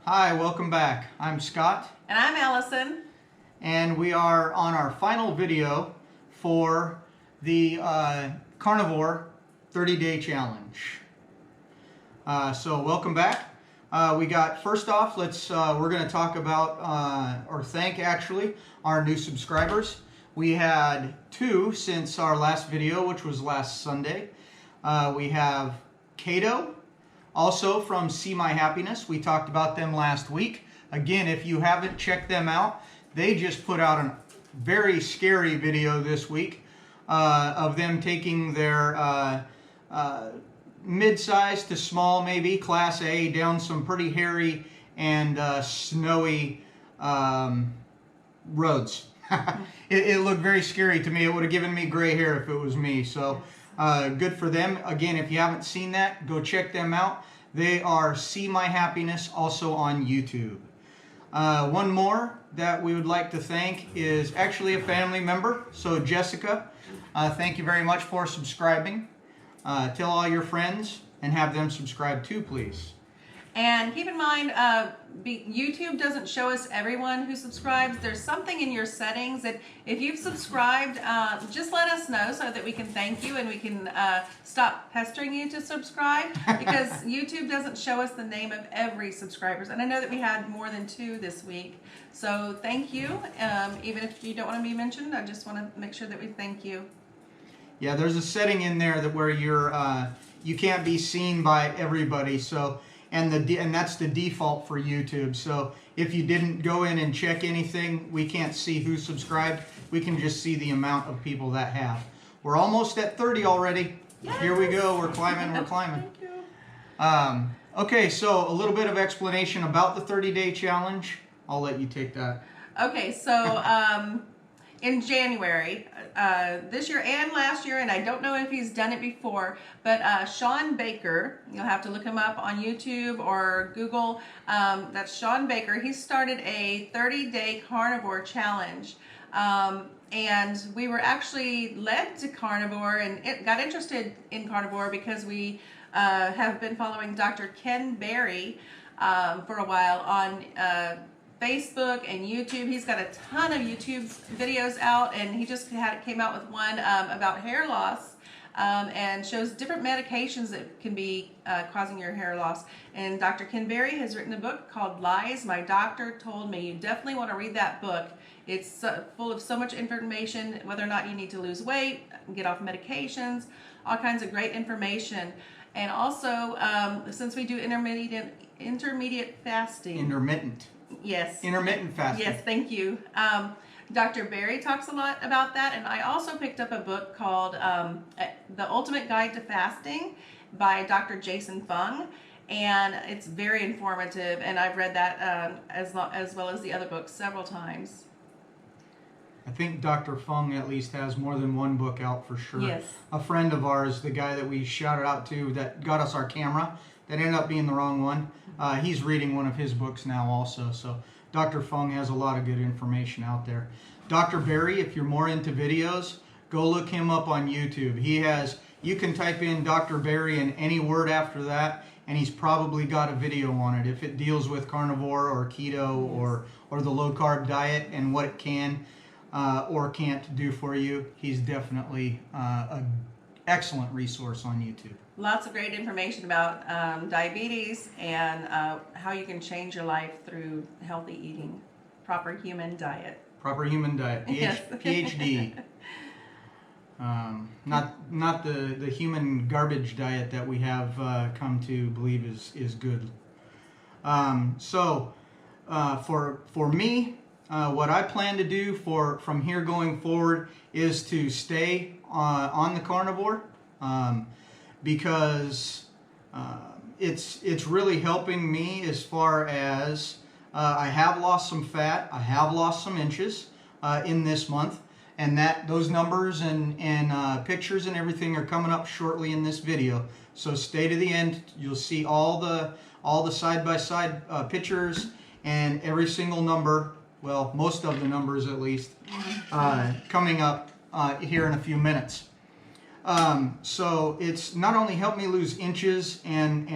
Hi, welcome back. I'm Scott. And I'm Allison. And we are on our final video for the Carnivore 30-day challenge. So welcome back. We got, first off, we're going to talk about, or thank actually, our new subscribers. We had 2 since our last video, which was last Sunday. We have Cato, also from See My Happiness. We talked about them last week. Again, if you haven't checked them out, they just put out a very scary video this week of them taking their mid-size to small, maybe, Class A, down some pretty hairy and snowy roads. It looked very scary to me. It would have given me gray hair if it was me. So good for them. Again, if you haven't seen that, go check them out. They are See My Happiness, also on YouTube. One more that we would like to thank is actually a family member. So Jessica, thank you very much for subscribing. Tell all your friends and have them subscribe too, please. And keep in mind, YouTube doesn't show us everyone who subscribes. There's something in your settings that if you've subscribed, just let us know so that we can thank you and we can stop pestering you to subscribe, because YouTube doesn't show us the name of every subscriber. And I know that we had more than 2 this week. So thank you. Even if you don't want to be mentioned, I just want to make sure that we thank you. Yeah, there's a setting in there that where you can't be seen by everybody. So. And that's the default for YouTube. So if you didn't go in and check anything, we can't see who subscribed. We can just see the amount of people that have. We're almost at 30 already. Yes. Here we go. We're climbing. We're climbing. Thank you. Okay, so a little bit of explanation about the 30-day challenge. I'll let you take that. Okay, so in January, this year and last year, and I don't know if he's done it before, but Sean Baker, you'll have to look him up on YouTube or Google. That's Sean Baker. He started a 30-day carnivore challenge. And we were actually led to carnivore and got interested in carnivore because we have been following Dr. Ken Berry for a while on Facebook and YouTube. He's got a ton of YouTube videos out, and he just came out with one about hair loss and shows different medications that can be causing your hair loss. And Dr. Ken Berry has written a book called Lies My Doctor Told Me. You definitely want to read that book. It's full of so much information, whether or not you need to lose weight, get off medications, all kinds of great information. And also, since we do intermediate fasting. Intermittent. Yes. Intermittent fasting. Yes, thank you. Dr. Berry talks a lot about that, and I also picked up a book called The Ultimate Guide to Fasting by Dr. Jason Fung, and it's very informative, and I've read that as well as the other books several times. I think Dr. Fung at least has more than one book out for sure. Yes. A friend of ours, the guy that we shouted out to that got us our camera, that ended up being the wrong one, he's reading one of his books now also. So Dr. Fung has a lot of good information out there. Dr. Berry, if you're more into videos, go look him up on YouTube. You can type in Dr. Berry and any word after that, and he's probably got a video on it. If it deals with carnivore or keto or the low-carb diet and what it can or can't do for you, he's definitely an excellent resource on YouTube. Lots of great information about diabetes and how you can change your life through healthy eating. Proper human diet. Proper human diet. Yes. PhD. Not the human garbage diet that we have come to believe is good. For me, what I plan to do from here going forward is to stay on the carnivore. Because it's really helping me as far as I have lost some fat, I have lost some inches in this month, and those numbers and pictures and everything are coming up shortly in this video. So stay to the end. You'll see all the side-by-side pictures and every single number, well, most of the numbers at least, coming up here in a few minutes. So it's not only helped me lose inches and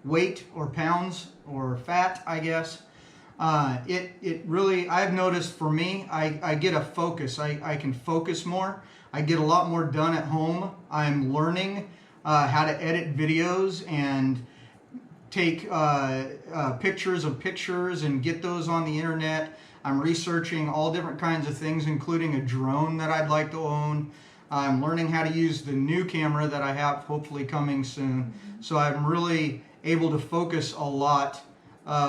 weight or pounds or fat, I guess. It really, I've noticed for me, I get a focus. I can focus more. I get a lot more done at home. I'm learning how to edit videos and take pictures of pictures and get those on the internet. I'm researching all different kinds of things, including a drone that I'd like to own. I'm learning how to use the new camera that I have hopefully coming soon. So I'm really able to focus a lot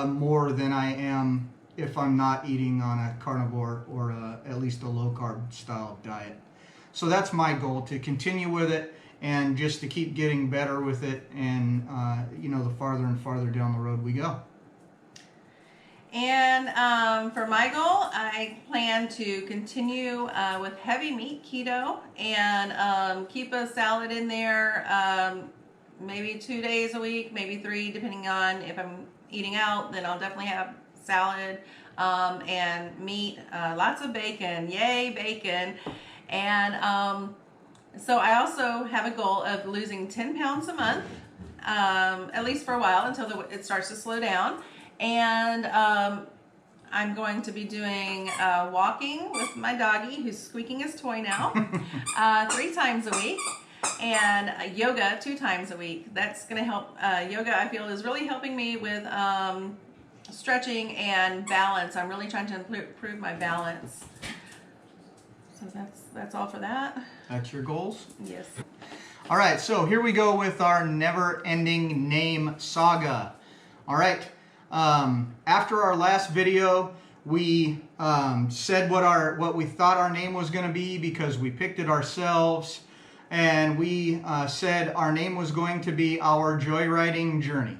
more than I am if I'm not eating on a carnivore or at least a low-carb style diet. So that's my goal, to continue with it and just to keep getting better with it, and you know, the farther and farther down the road we go. And for my goal, I plan to continue with heavy meat keto and keep a salad in there maybe 2 days a week, maybe 3, depending on if I'm eating out. Then I'll definitely have salad and meat, lots of bacon, yay bacon. And so I also have a goal of losing 10 pounds a month, at least for a while, until it starts to slow down. And I'm going to be doing walking with my doggy, who's squeaking his toy now, 3 times a week, and yoga 2 times a week. That's going to help. Yoga, I feel, is really helping me with stretching and balance. I'm really trying to improve my balance. So that's all for that. That's your goals? Yes. All right, so here we go with our never-ending name saga. All right, after our last video, we said what we thought our name was going to be because we picked it ourselves, and we said our name was going to be Our Joyriding Journey.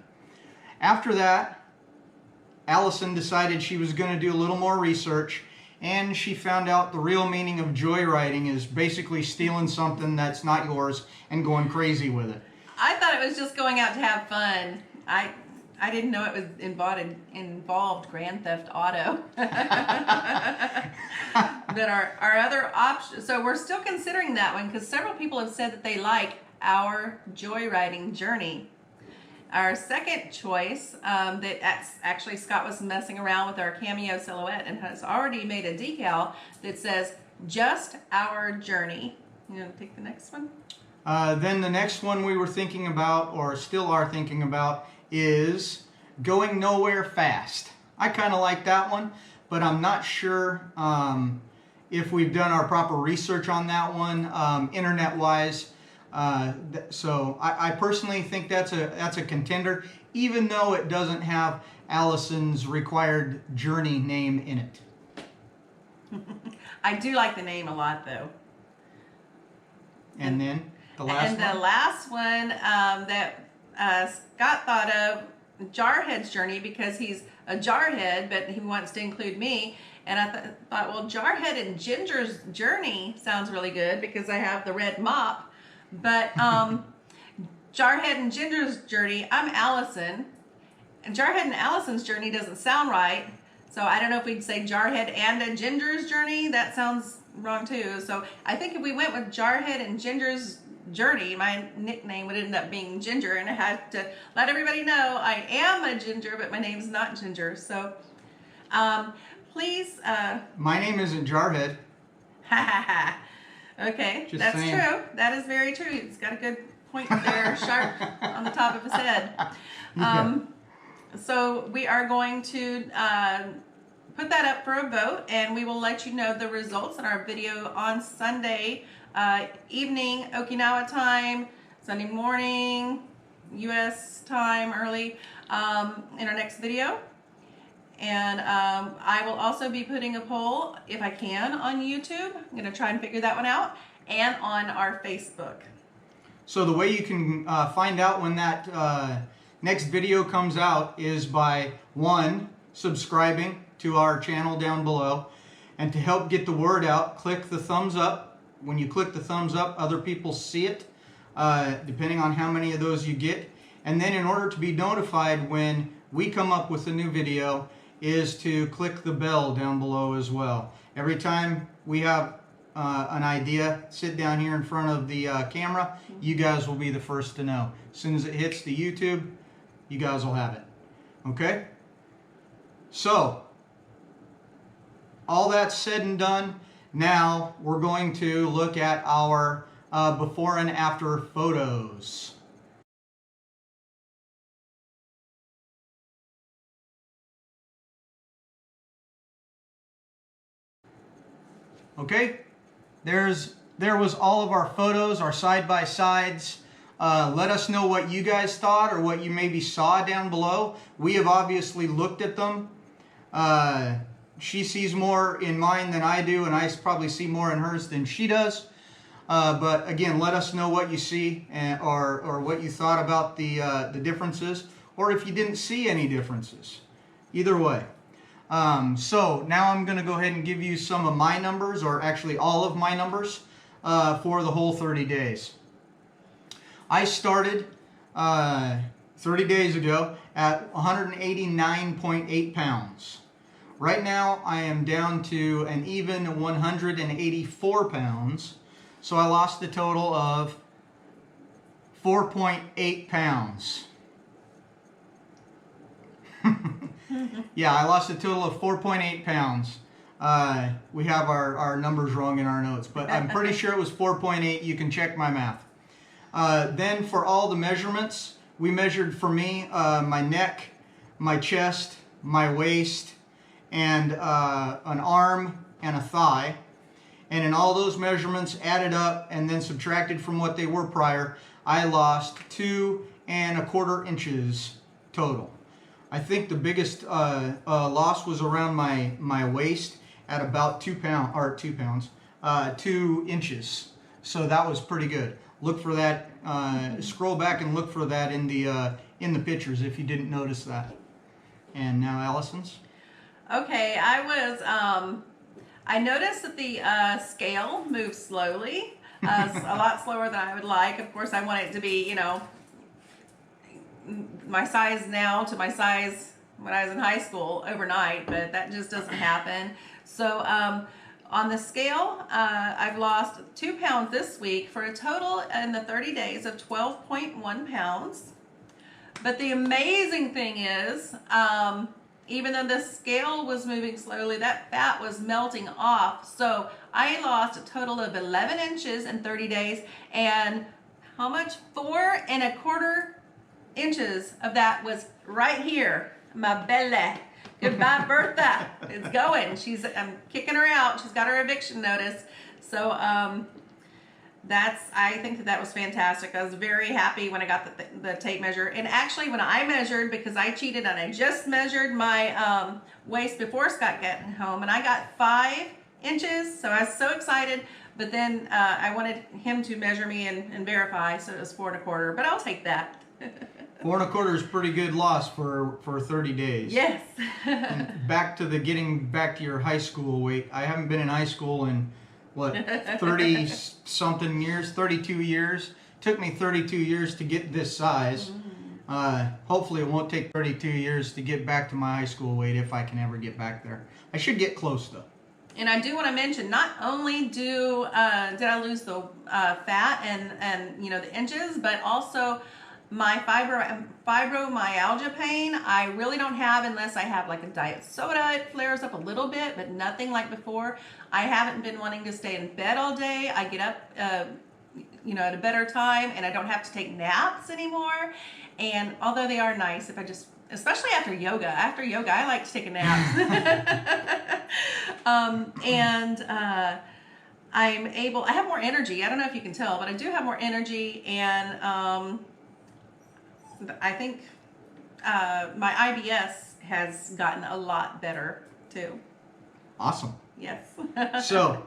After that, Allison decided she was going to do a little more research, and she found out the real meaning of joyriding is basically stealing something that's not yours and going crazy with it. I thought it was just going out to have fun. I didn't know it was involved Grand Theft Auto. But our other option, so we're still considering that one because several people have said that they like Our Joyriding Journey. Our second choice, that actually Scott was messing around with our cameo silhouette and has already made a decal that says, Just Our Journey. You want to take the next one? Then the next one we were thinking about, or still are thinking about, is Going Nowhere Fast. I kind of like that one, but I'm not sure if we've done our proper research on that one, internet-wise. So I personally think that's a contender, even though it doesn't have Allison's required journey name in it. I do like the name a lot, though. And then the last one? The last one that Scott thought of, Jarhead's Journey, because he's a jarhead, but he wants to include me. And I thought, well, Jarhead and Ginger's Journey sounds really good because I have the red mop. But Jarhead and Ginger's Journey, I'm Allison. And Jarhead and Allison's Journey doesn't sound right. So I don't know if we'd say Jarhead and a Ginger's Journey. That sounds wrong too. So I think if we went with Jarhead and Ginger's Journey, my nickname would end up being Ginger. And I had to let everybody know I am a Ginger, but my name's not Ginger. So please. My name isn't Jarhead. Ha ha ha. Okay, Just that's saying. true. That is very true. He's got a good point there, sharp on the top of his head. So we are going to put that up for a vote, and we will let you know the results in our video on Sunday evening, Okinawa time, Sunday morning, U.S. time, early, in our next video. And I will also be putting a poll, if I can, on YouTube. I'm going to try and figure that one out, and on our Facebook. So the way you can find out when that next video comes out is by, 1, subscribing to our channel down below. And to help get the word out, click the thumbs up. When you click the thumbs up, other people see it, depending on how many of those you get. And then in order to be notified when we come up with a new video, is to click the bell down below as well. Every time we have an idea, sit down here in front of the camera, you guys will be the first to know. As soon as it hits the YouTube you guys will have it. Okay? So, all that said and done, now we're going to look at our before and after photos. Okay, there was all of our photos, our side-by-sides. Let us know what you guys thought or what you maybe saw down below. We have obviously looked at them. She sees more in mine than I do, and I probably see more in hers than she does. But again, let us know what you see or what you thought about the differences, or if you didn't see any differences. Either way. So now I'm going to go ahead and give you some of my numbers, or actually all of my numbers, for the whole 30 days. I started 30 days ago at 189.8 pounds. Right now I am down to an even 184 pounds. So I lost a total of 4.8 pounds. Yeah, I lost a total of 4.8 pounds. We have our numbers wrong in our notes, but I'm pretty sure it was 4.8. You can check my math. Then for all the measurements, we measured for me my neck, my chest, my waist, and an arm and a thigh. And in all those measurements added up and then subtracted from what they were prior, I lost 2¼ inches total. I think the biggest loss was around my waist at about 2 inches. So that was pretty good. Look for that. Scroll back and look for that in the pictures if you didn't notice that. And now Allison's. Okay, I noticed that the scale moves slowly, a lot slower than I would like. Of course, I want it to be, my size now to my size when I was in high school overnight, but that just doesn't happen. So on the scale, I've lost 2 pounds this week for a total in the 30 days of 12.1 pounds. But the amazing thing is, even though the scale was moving slowly, that fat was melting off. So I lost a total of 11 inches in 30 days. And how much? 4¼ inches of that was right here. My belly. Goodbye, Bertha. It's going. I'm kicking her out. She's got her eviction notice. So I think that was fantastic. I was very happy when I got the tape measure. And actually, when I measured, because I cheated and I just measured my waist before Scott got home, and I got 5 inches. So I was so excited. But then I wanted him to measure me and verify, so it was 4¼ But I'll take that. 4¼ is pretty good loss for 30 days. Yes. Getting back to your high school weight. I haven't been in high school in what, 30 something years, 32 years. Took me 32 years to get this size. Hopefully it won't take 32 years to get back to my high school weight if I can ever get back there. I should get close though. And I do want to mention, not only did I lose the fat and the inches, but also my fibromyalgia pain, I really don't have unless I have like a diet soda. It flares up a little bit, but nothing like before. I haven't been wanting to stay in bed all day. I get up, at a better time, and I don't have to take naps anymore. And although they are nice, especially after yoga. After yoga, I like to take a nap. I have more energy. I don't know if you can tell, but I do have more energy, and I think my IBS has gotten a lot better too. Awesome. Yes. So,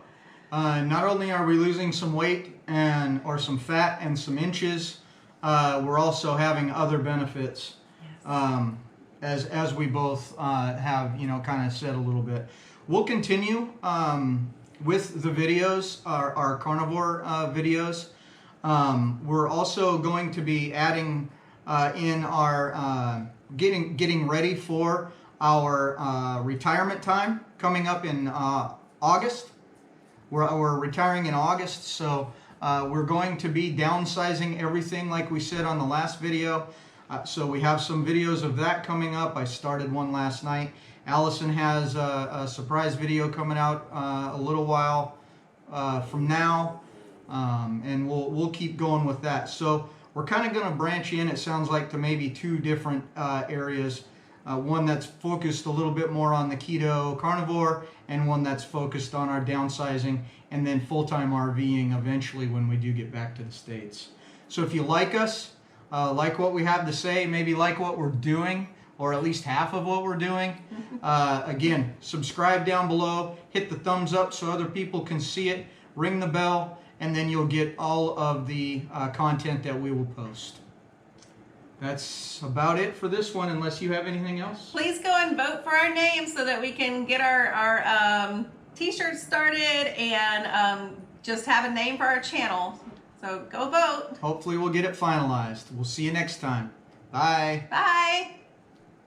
not only are we losing some weight or some fat and some inches, we're also having other benefits. Yes. As we both have, kind of said a little bit. We'll continue with the videos, our carnivore videos. We're also going to be adding in our getting ready for our retirement time coming up in August. We're retiring in August, so we're going to be downsizing everything like we said on the last video. So we have some videos of that coming up. I started one last night. Allison has a surprise video coming out a little while from now, and we'll keep going with that. So we're kind of going to branch in, it sounds like, to maybe 2 different areas. One that's focused a little bit more on the keto carnivore, and one that's focused on our downsizing and then full-time RVing eventually when we do get back to the States. So if you like us, like what we have to say, maybe like what we're doing, or at least half of what we're doing, again, subscribe down below, hit the thumbs up so other people can see it, ring the bell, and then you'll get all of the content that we will post. That's about it for this one, unless you have anything else. Please go and vote for our names so that we can get our t-shirts started and just have a name for our channel. So go vote. Hopefully we'll get it finalized. We'll see you next time. Bye. Bye.